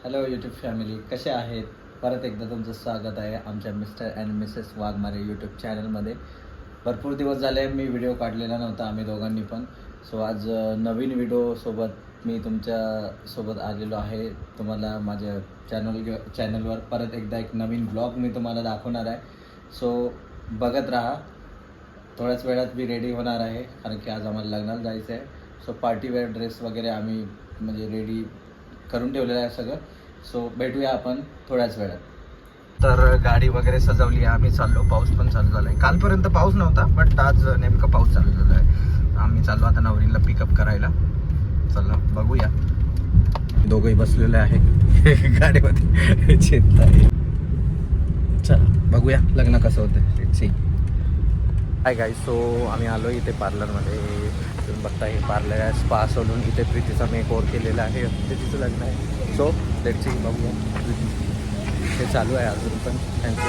Hello YouTube family, कसे आहेत? परत एकदा तुमचं स्वागत आहे आमच्या mister and Mrs Waghmare YouTube चॅनलमध्ये. भरपूर दिवस झाले मी व्हिडिओ काढलेला नव्हता आम्ही दोघांनी पण. सो आज नवीन व्हिडिओसोबत मी तुमच्यासोबत आलेलो आहे. तुम्हाला माझ्या चॅनलवर परत एकदा एक नवीन ब्लॉग मी तुम्हाला दाखवणार आहे. सो बघत राहा. थोड्याच वेळात मी रेडी होणार आहे कारण की आज आम्हाला लग्नाला जायचं आहे. सो पार्टीवेअर ड्रेस वगैरे आम्ही म्हणजे रेडी करून ठेवलेलं आहे सगळं. सो भेटूया आपण थोड्याच वेळात. तर गाडी वगैरे सजवली आहे, आम्ही चाललो. पाऊस पण चालू झाला आहे. कालपर्यंत पाऊस नव्हता बट आज नेमका पाऊस चालू झाला आहे. आम्ही चाललो आता नवरीला पिकअप करायला. चला बघूया. दोघंही बसलेले आहे गाडीमध्ये. चिंता आहे. चला बघूया लग्न कसं होतं. हाय गाईज, सो आम्ही आलो इथे पार्लरमध्ये. तुम्ही बघता हे पार्लर आहे, स्पा सोडून इथे प्रीतीचा मेकओव्हर केलेला आहे. प्रीतीचं लग्न आहे. सो लेट्स सी, बघूया. हे चालू आहे अजून पण त्यांचं.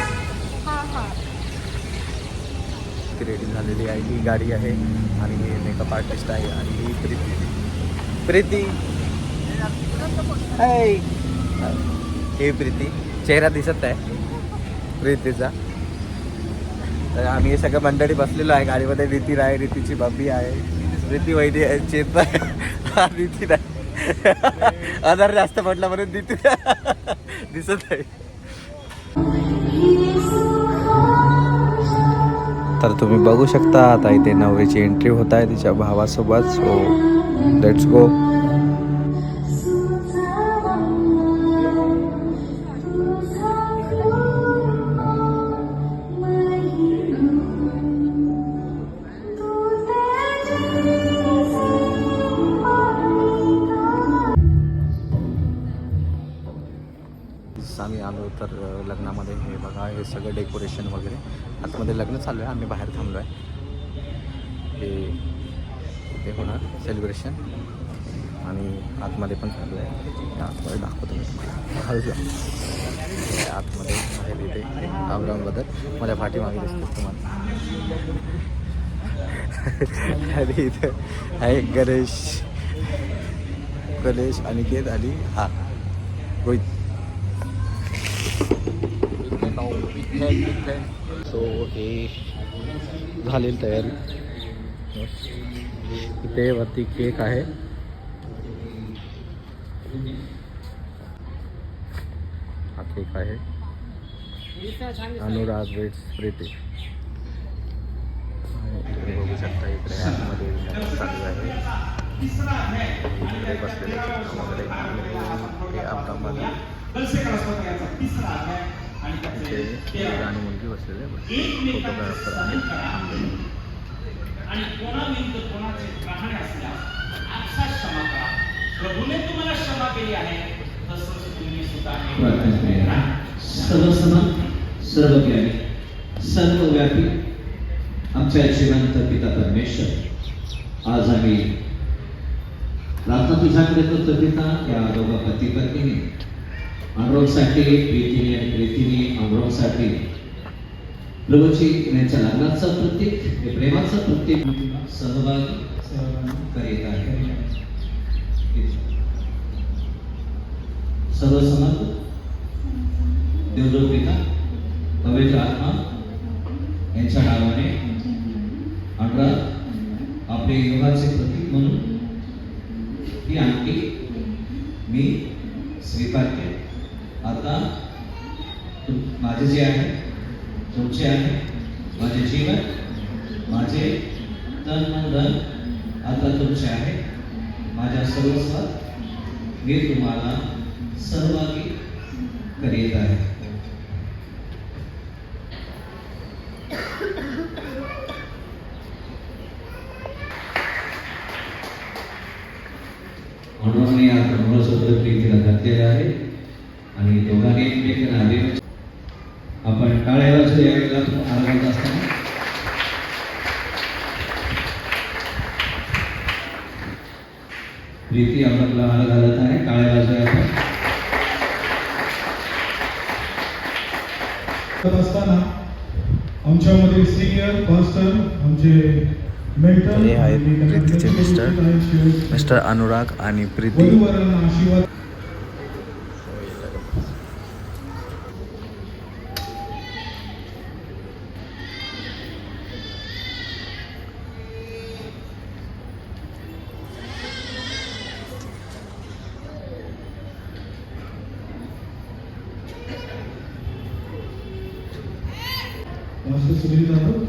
ती रेडी झालेली आहे. ही गाडी आहे आणि हे मेकअप आर्टिस्ट आहे आणि ही प्रीती. हाय, हे प्रीती. चेहरा दिसत आहे प्रीतीचा. तर आम्ही हे सगळं मंडळी बसलेलो आहे गाडीमध्ये. रीती आहे, रीतीची बाबी आहे, रीती वैदी आहे, चेत रीती नाही. आधार जास्त म्हटला म्हणून रीती दिसत आहे. तर तुम्ही बघू शकता आता इथे नवरीची एंट्री होत आहे तिच्या भावासोबत. So let's go. आम्ही आलो तर लग्नामध्ये. हे बघा, हे सगळं डेकोरेशन वगैरे. आतमध्ये लग्न चालू आहे, आम्ही बाहेर थांबलो आहे. हे इथे होणार सेलिब्रेशन आणि आतमध्ये पण चालू आहे. आतमध्ये दाखवतो मी तुम्हाला. आतमध्ये आहे इथे औरंगाबाद. माझ्या पाठीमागे दिसतो तुम्हाला. आणि इथं आहे गणेश अनिकेत आणि हा रोहित. सो हे झालेली तयारी. इथे वरती केक आहे. हा केक आहे. अनुराग वेट्स प्रीती. तुम्ही बघू शकता इकडे आतमध्ये चालू आहे. इकडे बसलेले वगैरे हे अपघातामध्ये आणि मुलगी बसलेले फोटोग्राफर आहे. सर्वव्यापी आमच्या जिवंत पिता परमेश्वर, आज आम्ही प्रार्थना तुझ्याकडे करतो पिता. या दोघा पती पत्नीने अनुरागसाठी, प्रीतीने आणि प्रीतीने अनुरागसाठी प्रभूची यांच्या लग्नाचं प्रतीक, हे प्रेमाचं प्रतीक सहभागी करीत आहे. सर्व समर्थ देवदेव पिता पवित्र आत्मा यांच्या नावाने अनुराग आपले योगाचे प्रतीक म्हणून ही आणखी मी स्वीकारते. आता माझे जे आहे तुमचे आहे, माझे जीवन, माझे तन मन धन आता तुमचे आहे. माझ्या सर्वस्वात मी तुम्हाला सहभागी करीत आहे. म्हणून या धर्मासोबत प्रीतीला घातलेलं आहे आणि दोघांनी एकमेकांना आले. आपण टाळ्या वाजवू यावेळेला आनंद असताना. प्रीती आपल्याला हार घालत आहे. टाळ्या वाजवूया आपण. असताना आमच्यामध्ये सिनियर पास्टर आमचे हे आहेत प्रीतीचे मिस्टर अनुराग आणि प्रीती. मास्टर सुनील जाधव,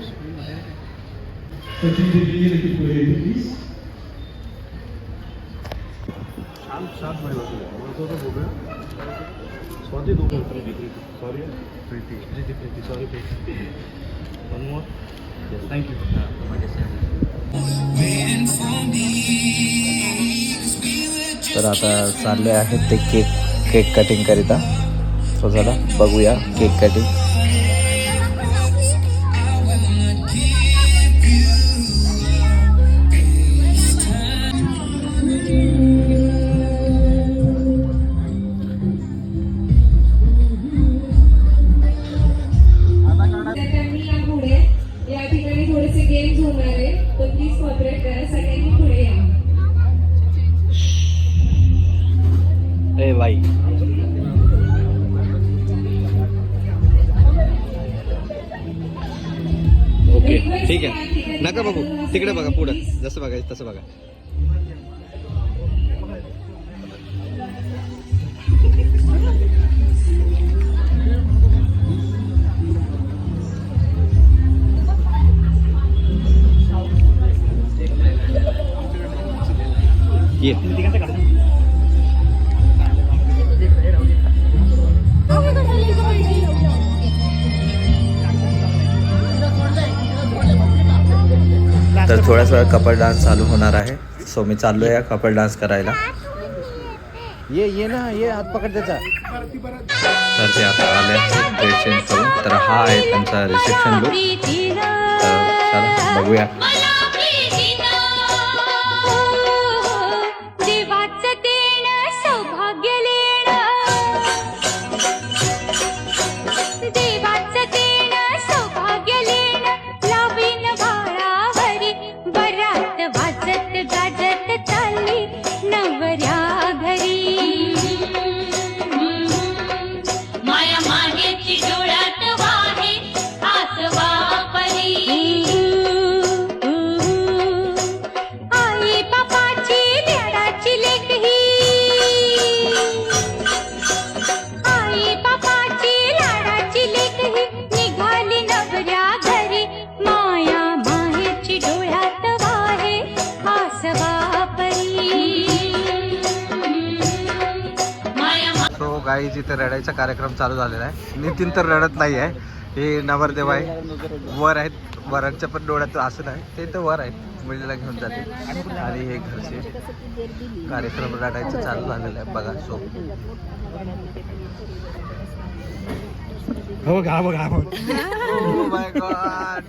सचिन दिल्ली देखील पुढे येतील प्लीज. तर आता चालले आहेत ते केक कटिंग करिता. सो चला बघूया केक कटिंग. या ठिकाणी थोडेसे गेम्स होणार आहे, तर प्लीज कॉपरेट करा. सगळ्यांनी पुढे या. ए बाई ओके ठीक आहे. नका बघू तिकडे बघा, पुढं जसं बघायचं तसं बघा. ये तर थोड्याच वेळा कपल डान्स चालू होणार आहे. सो मी चाललो आहे कपल डान्स करायला. ये ना ये हात पकड त्याचा. तर ते आता आले आहेत ड्रेस चेंज करून. तर हा आहे त्यांचा रिसेप्शन लुक. तर चला बघूया. गाईज इथे रडायचा कार्यक्रम चालू झालेला आहे. नितीन तर रडत नाही आहे. हे नवरदेव आहे, वर आहेत. वरांच्या पण डोळ्यात असं नाही, ते तर वर आहेत, मुलीला घेऊन जाते. आणि हे घरचे कार्यक्रम रडायचं चालू झालेलं आहे बघा. सो हो गा बघा. Oh my God.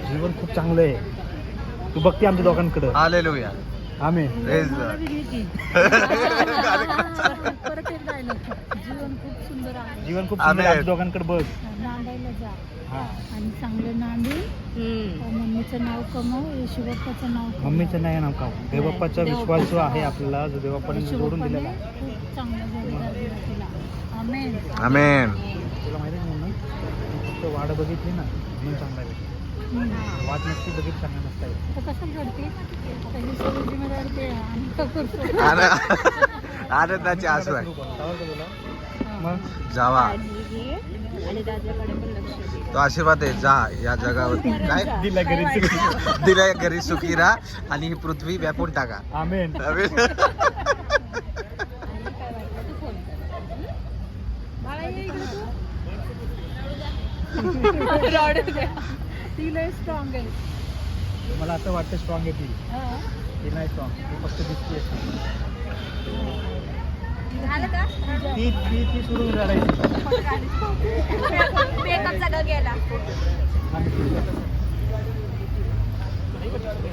जीवन खूप चांगलं आहे. तू बघते आमच्या दोघांकडे. Hallelujah. Amen. Praise the Lord. जीवन खूप आमेन. सुंदर आमच्या दोघांकडे बघ. नांदायला जा हा. आणि चांगलं नांदी. मम्मीचं नाव कमव, येशू बाप्पाचं नाव कमव. मम्मीचं नाही नाव का? देवबाप्पाचा विश्वास जो आहे आपल्याला, जो देवबाप्पाने जोडून दिलेला आहे. खूप चांगलं जोडीदार दिला तुला. आमेन. आमेन. तुला माहिती आहे म्हणून फक्त वाढ बघितली ना म्हणून चांगला आहे. वाट नसती बघितली चांगला नसता येत. तर कसं घडते पहिली सोबत जिम्मेदार ते आणि करतो. आनंदाची आसू आहे. आवडतं तुला? मग जावा. आणि दादाकडे पण लक्ष दे. तो आशीर्वाद आहे. जा या जगावरती काय दिला घरी. दिल्या घरी सुखी राहा आणि ही पृथ्वी व्यापून टाका. आमेन. आमेन. आणि काय वाटलं तू फोन कर. बाळा ये इकडे तू. रडू द्या. ती लय स्ट्रॉंग आहे. मला असं वाटतं स्ट्रॉंग आहे ती. हा. ती नाही स्ट्रॉंग, ती फक्त दिसते. झालं का? ती सोडून रडायची. मेकअप सगळं गेला.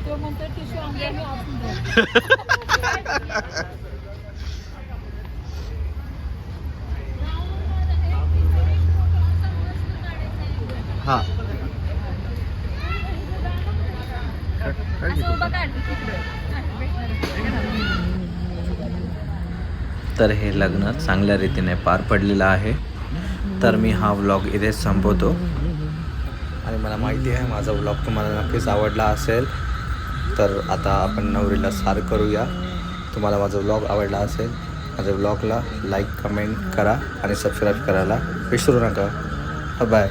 तो म्हणतो टिश्यू आणला मी आपण हा. तर हे लग्न चांगल्या रीतीने पार पडलेलं आहे. तर मी हा व्लॉग इथेच संपवतो आणि मला माहिती आहे माझा व्लॉग तुम्हाला नक्कीच आवडला असेल. तर आता आपण नवरीला सार करूया. तुम्हाला माझा व्लॉग आवडला असेल माझ्या व्लॉगला लाईक कमेंट करा आणि सबस्क्राईब करायला विसरू नका. बाय.